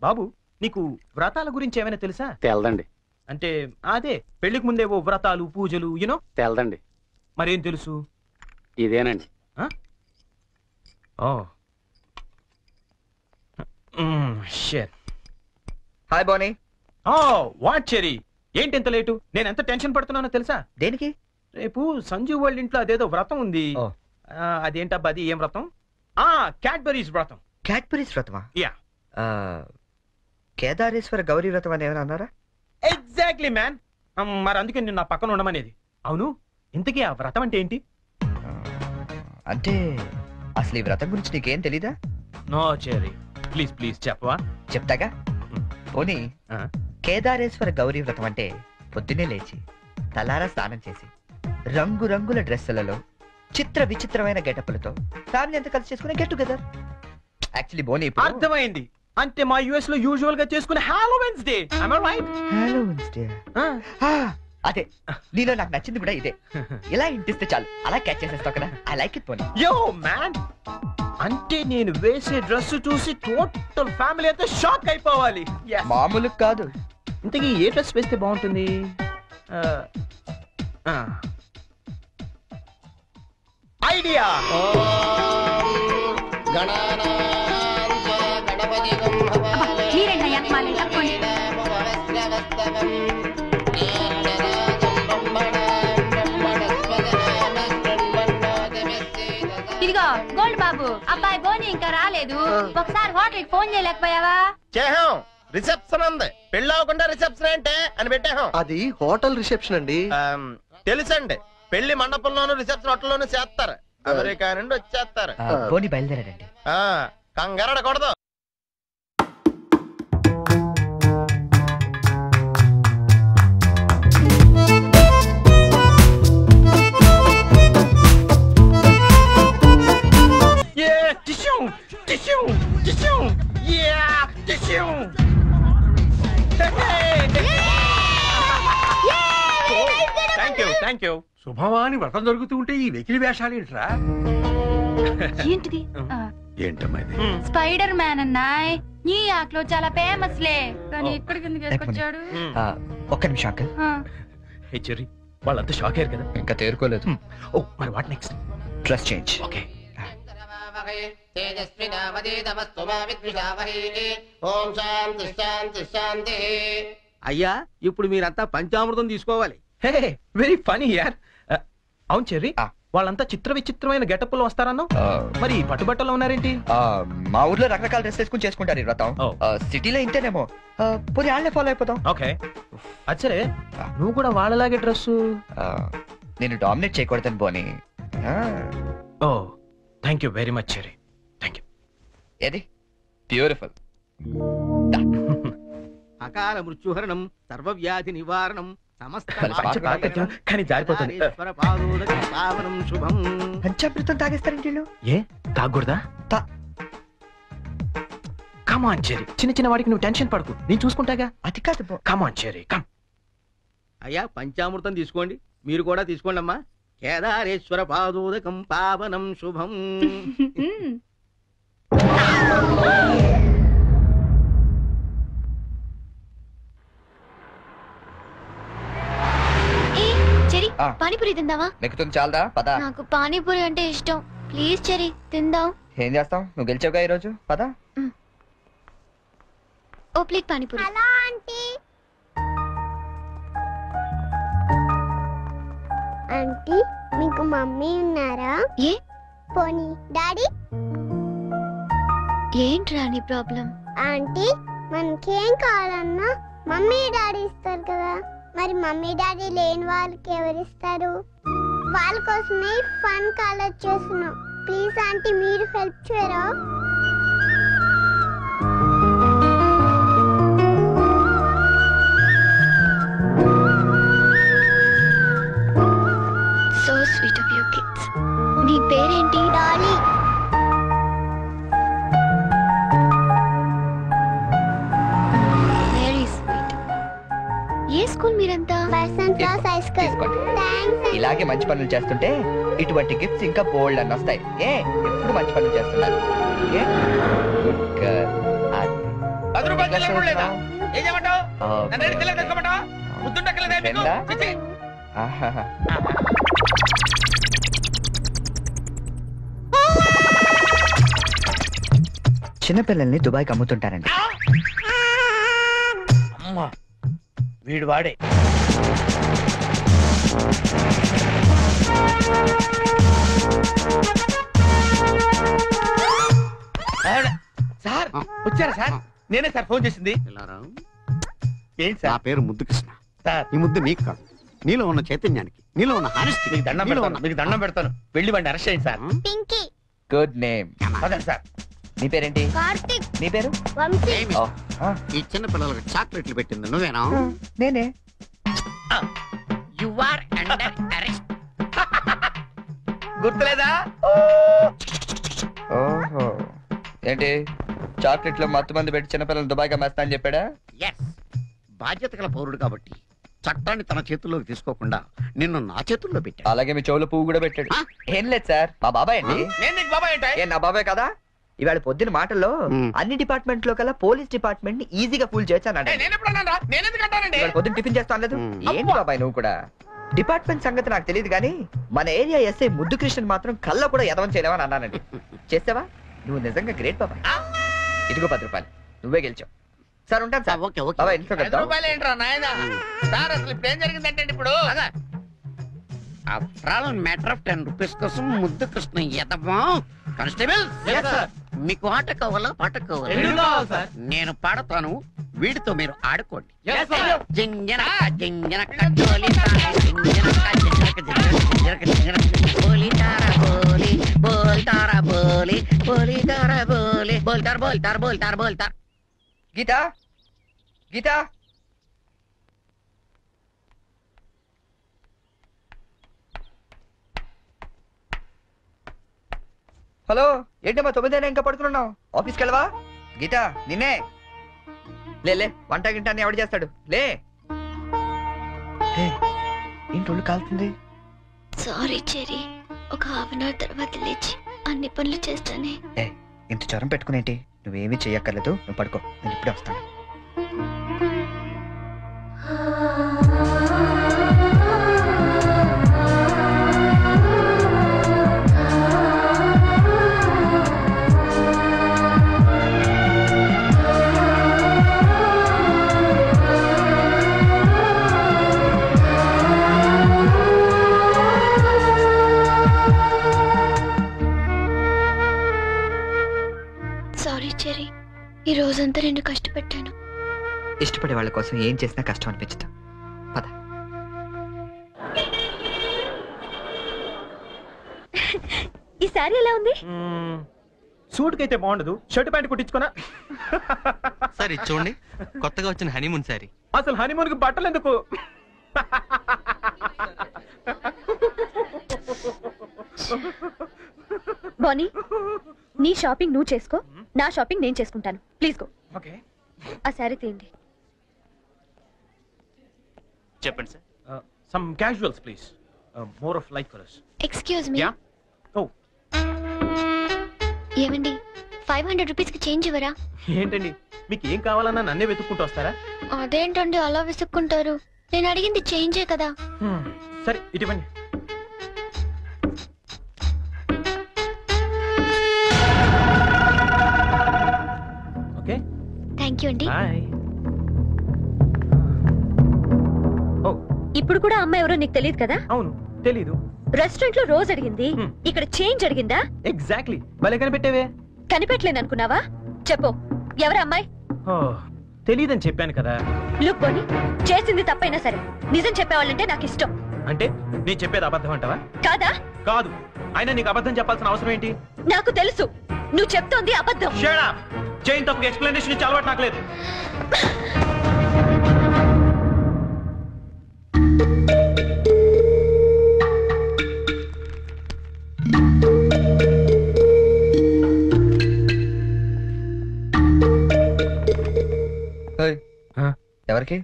బాబు నీకు వ్రతాల గురించి ఏమైనా తెలుసా? తెలదండి. అంటే అదే పెళ్లికి ముందేవో వ్రతాలు పూజలు యూనో. తెలదండి. మరేం తెలుసు? ఇదేనండి. హాయ్ బోనీ. వాట్ చెరీ, ఏంటి ఎంత లేటు? నేను ఎంత టెన్షన్ పడుతున్నానో తెలుసా? దేనికి? రేపు సంజీవ్ వాళ్ళ ఇంట్లో అదేదో వ్రతం ఉంది. అదేంటబ్బా అది? ఏం వ్రతం? క్యాడ్బరీస్ వ్రతం. క్యాడ్బరీస్ వ్రతమా? యా. కేదారేశ్వర గౌరీ వ్రతం అని ఏమైనా అన్నారా? Exactly man. మరి అందుకే నేను నా పక్కన ఉండమనేది. అవును, ఇంతకీ ఆ వ్రతం అంటే ఏంటి? అంటే అసలు ఈ వ్రతం గురించి నీకేం తెలీదా? నో చెరీ, ప్లీజ్ ప్లీజ్ చెప్పవా? చెప్తాగా. పోనీ కేదారేశ్వర గౌరీ వ్రతం అంటే పొద్దున్నే లేచి తలారా స్నానం చేసి రంగురంగుల డ్రెస్సులలో చిత్ర విచిత్రమైన గెటప్పులతో ఫ్యామిలీ అంతా కలిసి చేసుకునే గెట్ టుగెదర్. యాక్చువల్లీ బోనీ అర్థమైంది. అంటే మా యుఎస్ లో యూజువల్ గా చేసుకునే Halloween's day. am I right? Halloween's day. అదే నీలో నాకు నచ్చింది కూడా ఇదే. ఇలా ఇంటిస్తే చాలు అలా క్యాచ్ చేసేస్తావు కదా. ఐ లైక్ ఇట్ పోనీ. యో మ్యాన్, అంటే నేను వేసే డ్రెస్ చూసి టోటల్ ఫ్యామిలీ అంతా షాక్ అయిపోవాలి. మామూలు కాదు. ఇంతకీ ఏ డ్రెస్ వేస్తే బాగుంటుంది? ఐడియా. ఇదిగో గోల్డ్ బాబు, అబ్బాయి బోని ఇంకా రాలేదు. ఒకసారి హోటల్ కి ఫోన్ చేయలేకపోయావా? చేహాం. రిసెప్షన్ ఉంది, పెళ్లి అవ్వకుండా రిసెప్షన్ అంటే అని పెట్టాం. అది హోటల్ రిసెప్షన్ అండి. తెలుసండి, పెళ్లి మండపంలోను రిసెప్షన్ హోటల్లోనూ చేస్తారు. అమెరికా నుండి వచ్చేస్తారు. బోని బయలుదేరాడండి. కంగారడకూడదు. శుభమాని వ్రతం జరుగుతూ ఉంటే ఈ వెకిలి వేషాలు ఏంట్రా? ఏంటిది? ఏంటమ్మా ఇది? Spider man అన్నాయ్. న్యూయార్క్ లో చాలా ఫేమస్ లే, కానీ ఇక్కడికి ఎందుకు తీసుకొచ్చాడు? ఒక్క నిమిషం అంకల్. హే చెర్రీ, వాళ్ళంతా షాక్ అయ్యారు కదా? ఇంకా తేరుకోలేదు. ఓ మరి what next? Dress change. Okay. అయ్యా, ఇప్పుడు మీరంతా పంచామృతం తీసుకోవాలి. హే వెరీ ఫనీ యార్. అవును చెర్రీ, వాళ్ళంతా చిత్ర విచిత్రమైన గెటప్లో వస్తారన్నా, మరి పట్టుబట్టలో ఉన్నారేంటి? మా ఊర్లో రకరకాల డ్రెస్ వేసుకుని చేసుకుంటారు ఈ వ్రతం. సిటీలో ఇంతేనేమో. పోనీ వాళ్ళే ఫాలో అయిపోతాం. ఓకే. అచ్చరే, నువ్వు కూడా వాళ్ళలాగే డ్రెస్. నేను డామినేట్ చేయకూడదని బోని. Oh thank you very much Cherry, thank you. ఏది బ్యూటిఫుల్. అకాల మృత్యుహరణం, సర్వవ్యాధి నివారణం, కానీ జారిపోతుంది. శుభం. పంచామృతం తాగేస్తారండి. ఏ తాగకూడదా? కమాన్ చెర్రీ, చిన్న చిన్న వాడికి నువ్వు టెన్షన్ పడకు, నేను చూసుకుంటాగా. అది కాదు. కమాన్ చెర్రీ, కమ్. అయ్యా, పంచామృతం తీసుకోండి. మీరు కూడా తీసుకోండి అమ్మా. కేదారేశ్వర పాదోదకం పావనం శుభం. పానీపూరి తిందావా? నెక్కుతుంది చాలదా? పద. నాకు పానీపూరి అంటే ఇష్టం. ప్లీజ్ చెరీ తిందాం. ఏం చేస్తాం, నువ్వు గెలిచావుగా ఈరోజు. పద. ఓ ప్లేట్ పానీపూరి. ఆంటీ, మీకు మమ్మీ ఉన్నారా? ఏ పోనీ డాడీ? ఏంట్రా నీ ప్రాబ్లం? ఆంటీ, మనకేం కావాలన్నా మమ్మీ డాడీ ఇస్తారు కదా, మరి మమ్మీ డాడీ లేని వాళ్ళకి ఎవరిస్తారు? వాళ్ళ కోసమే ఫన్ కాలేజ్ చేస్తున్నాం. ప్లీజ్ ఆంటీ, మీరు హెల్ప్ చేయరా? So sweet of you kids. నీ పేరేంటి? డాలీ. Very sweet. ఏ స్కూల్ మీరంతా? ఇలాగే మంచి పనులు చేస్తుంటే ఇటువంటి గిఫ్ట్స్ ఇంకా బోల్డ్ అని వస్తాయి. ఎప్పుడు మంచి పనులు చేస్తున్నారు. చిల్లర లేదా? ఏం చేయమంటావు? నన్ను ఏడు చిల్లర తెచ్చుకోమంటావా? బుద్ధుండక్కర్లేదా మీకు? చిచ్చి. చిన్నపిల్లల్ని దుబాయ్కి అమ్ముతుంటారండి. అమ్మా వీడు వాడే. సార్ వచ్చారా సార్? నేనే సార్ ఫోన్ చేసింది. ఏంటి నా సార్? పేరు ముద్దు కృష్ణ. సార్ ఈ ముద్దు నీకు కాదు, నీలో ఉన్న చైతన్యానికి, నీలో ఉన్న హానెస్టీ. మీకు దండం పెడతాను, మీకు దండం పెడతాను. వెళ్ళి వాడిని అరెస్ట్ చేయండి సార్. Pinky, good name. అదండి సార్. నీ పేరేంటి? కార్తిక్, నీ పేరు? వంశీ. ఓ, ఆ, ఈ చిన్న పిల్లలకు చాక్లెట్లు పెట్టింది నువ్వేనా? నేనే. You are under arrest. గుర్తులేదా? ఓహో, ఏంటి చాక్లెట్ లో మత్తు మంది పెట్టి చిన్నపిల్లలు దుబాయ్కి అమ్మేస్తా అని చెప్పాడా? ఎస్, బాధ్యత గల పౌరుడు కాబట్టి చట్టాన్ని తన చేతుల్లోకి తీసుకోకుండా నిన్ను నా చేతుల్లో పెట్టా. అలాగే మీ చెవులో పువ్వు కూడా పెట్టాడు. ఏం లేదు సార్, మా బాబాయ్ అండి. నేను నీకు బాబాయ్ ఏంటి? ఏ నా బాబాయ్ కదా? ఇవాళ పొద్దున మాటల్లో మ్. అన్ని డిపార్ట్మెంట్ లో కల్లా పోలీస్ డిపార్ట్మెంట్ ని ఈజీగా ఫూల్ చేశానండి. నేను ఎప్పుడు అన్నాను రా? నేను ఎందుకు అంటానండి? ఇవాళ పొద్దున టిఫిన్ చేస్తాను లేదు. మ్. ఏంటి బాబాయ్ నువ్వు కూడా? డిపార్ట్మెంట్ సంగతి నాకు తెలియదు కానీ మన ఏరియా ఎస్ఐ ముద్దు కృష్ణన్ మాత్రం కళ్ళ కూడా ఎదవం చేయలేవని అన్నానండి. చేసావా? నువ్వు నిజంగా గ్రేట్ బాబాయ్. ఇదిగో 10 రూపాయలు, నువ్వే గెలిచావు. సార్ ఉంటాను సార్. Okay, okay. బాబాయ్ ఇంట్లో 5 కద్దాం. రూపాయలు ఏంట్రా నాయనా? సార్ అసలు ఇప్పుడు ఏం జరిగిందంటే ఇప్పుడు మ్యాటర్ ఆఫ్ 10 రూపీస్ కోసం ముద్దు కృష్ణ ఎదవా. Constable, Yes, sir. మీకు ఆట కావాలా పాట ఎందుకు కావాలా? కావాలి సార్? నేను పాడతాను, వీడితో మీరు ఆడుకోండి. Yes, sir. జింజనక జింజనక జోలి తార, జింజనక జింజనక జింజనక జింజనక బోలి తార బోలి, బోల్ తార బోలి, బోలి తార బోలి, బోల్ తార బోల్ తార బోల్ తార బోల్ తార. గీత, గీత, హలో, ఏంటమ్మా 9 ఇంకా పడుకున్నావు? ఆఫీస్కి వెళ్ళవా? గీత నిన్నే. లే వంట గింట అని ఎవడు చేస్తాడు? లే. ఏంటి ఒళ్ళు కాలుతుంది? సారీ చెరీ, ఒక హాఫ్ అన్ అవర్ తర్వాత లేచి అన్ని పనులు చేస్తానే. ఏ ఇంత జ్వరం పెట్టుకునేంటి? నువ్వేమీ చెయ్యక్కర్లేదు, నువ్వు పడుకో, నేను ఇప్పుడే వస్తాను. సారీ చెరీ, ఈ రోజంతా నిన్ను కష్టపెట్టాను. ఇష్టపడే వాళ్ళ కోసం ఏం చేసినా కష్టం అనిపించదు. పద. ఈ సారీ ఎలా ఉంది? సూట్ కైతే బాగుండదు, షర్ట్ ప్యాంట్ కుట్టించుకోనా? సార్ ఇది చూడండి, కొత్తగా వచ్చిన హనీమూన్ సారీ. అసలు హనీమూన్ కి బట్టలు ఎందుకు? బానీ, నీ షాపింగ్ నువ్వు చేసుకో, నా షాపింగ్ నేను చేసుకుంటాను. Please go. ఓకే, ఆ సారీ తీయండి. చెప్పండి sir. Some casuals please, more of light colours. Excuse me. Yeah. Oh ఏమండి, 500 రూపీస్ కి చేంజ్ ఇవ్వరా? ఏంటండి, మీకు ఏం కావాలన్నా నన్నే వెతుక్కుంటూ వస్తారా? అదేంటండి అలా విసుక్కుంటారు? నేను అడిగింది చేంజే కదా. సరే ఇటువంటి. ఓకే, థ్యాంక్ యూ అండి. బాయ్. ఓ ఇప్పుడు కూడా అమ్మాయి ఎవరో నీకు తెలియదు కదా? అవును, తెలీదు. రెస్టారెంట్ లో రోజు అడిగింది, ఇక్కడ చేంజ్ అడిగిందా? ఎగ్జాక్ట్లీ, భలే కనిపెట్టేవే. కనిపెట్టలేను అనుకున్నావా? చెప్పు, ఎవరు అమ్మాయి? తెలీదని చెప్పాను కదా. లుక్ బోని, చేసింది తప్పైనా సరే నిజం చెప్పేవాళ్ళంటే నాకు ఇష్టం. అంటే నేను చెప్పేది అబద్ధం అంటావా? కాదా? కాదు, అయినా నీకు అబద్ధం చెప్పాల్సిన అవసరం ఏంటి? నాకు తెలుసు నువ్వు చెప్తోంది అబద్ధం. Shut up! చైన్ తప్పుకి ఎక్స్ప్లెనేషన్ ఇచ్చి అలవాటు నాకు లేదు. ఎవరికి?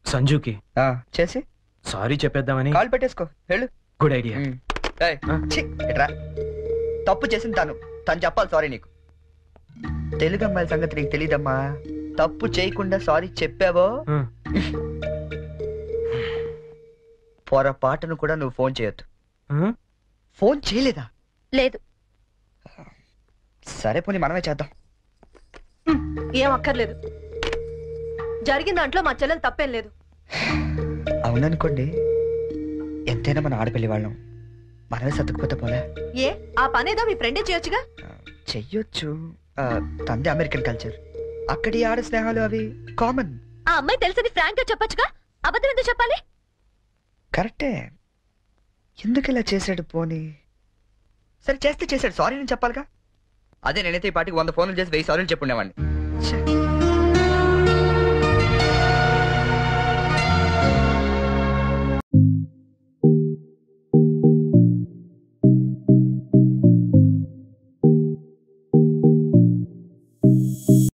సంజుకి చేసి సారీ చెప్పేద్దామని. కాల్ పెట్టేసుకో, వెళ్ళు. Good idea. తప్పు చేసింది తను చెప్పాలి సారీ నీకు. తెలుగు అమ్మాయిల సంగతి నీకు తెలీదమ్మా. తప్పు చేయకుండా సారీ చెప్పావో పొరపాటును కూడా నువ్వు ఫోన్ చేయొద్దు. ఫోన్ చేయలేదా? లేదు. సరే పోనీ మనమే చేద్దాం. ఏం అక్కర్లేదు. జరిగిన దాంట్లో మా చెల్లెలు తప్పేం లేదు. అవుననుకోండి, ఎంతైనా మన ఆడపిల్లి వాళ్ళం, మనమే సర్దుకుపోతే పోలే. ఏ ఆ పనేదో మీ ఫ్రెండే చేయొచ్చుగా. చెయ్యొచ్చు. తంది అమెరికన్ కల్చర్, అక్కడి ఆడ స్నేహాలు అవి కామన్. ఆ అమ్మాయి తెలిసింది ఫ్రాంక్ గా చెప్పొచ్చుగా. అబద్ధం ఎందుకు చెప్పాలి? కరెక్టే. ఎందుకు ఇలా చేశాడు? పోనీ సరే చేస్తే చేశాడు, సారీ నేను చెప్పాలిగా. అదే నేనైతే ఈ పాటికి 100 ఫోన్లు చేసి 1000 సారీలు చెప్పుండేవాడిని.